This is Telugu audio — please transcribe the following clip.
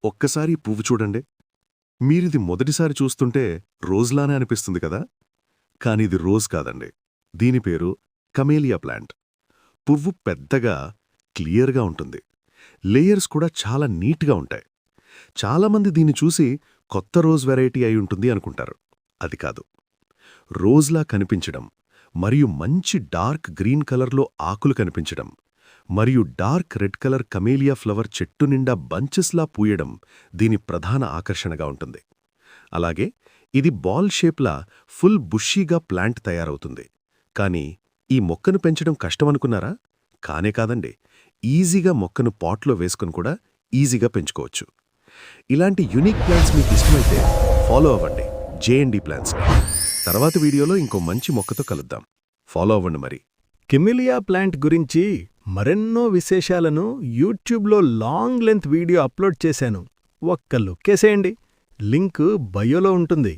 ఒక్కసారి ఈ పువ్వు చూడండి. మీరిది మొదటిసారి చూస్తుంటే రోజ్లానే అనిపిస్తుంది కదా? కానిది రోజ్ కాదండి. దీని పేరు కమేలియా ప్లాంట్. పువ్వు పెద్దగా, క్లియర్గా ఉంటుంది. లేయర్స్ కూడా చాలా నీట్గా ఉంటాయి. చాలామంది దీన్ని చూసి కొత్త రోజ్ వెరైటీ అయి ఉంటుంది అనుకుంటారు. అది కాదు. రోజ్లా కనిపించడం, మరియు మంచి డార్క్ గ్రీన్ కలర్లో ఆకులు కనిపించడం, మరియు డార్క్ రెడ్ కలర్ కమేలియా ఫ్లవర్ చెట్టు నిండా బంచెస్లా పూయడం దీని ప్రధాన ఆకర్షణగా ఉంటుంది. అలాగే ఇది బాల్ షేప్లా ఫుల్ బుషీగా ప్లాంట్ తయారవుతుంది. కానీ ఈ మొక్కను పెంచడం కష్టమనుకున్నారా? కానే కాదండి. ఈజీగా మొక్కను పాట్లో వేసుకుని కూడా ఈజీగా పెంచుకోవచ్చు. ఇలాంటి యూనిక్ ప్లాంట్స్ మీకు ఇష్టమైతే ఫాలో అవ్వండి జేఎండి ప్లాంట్స్ని. తర్వాత వీడియోలో ఇంకో మంచి మొక్కతో కలుద్దాం. ఫాలో అవ్వండి మరి. కెమిలియా ప్లాంట్ గురించి మరెన్నో విశేషాలను యూట్యూబ్లో లాంగ్ లెంత్ వీడియో అప్లోడ్ చేశాను. ఒక్క లుక్కేసేయండి. లింక్ బయోలో ఉంటుంది.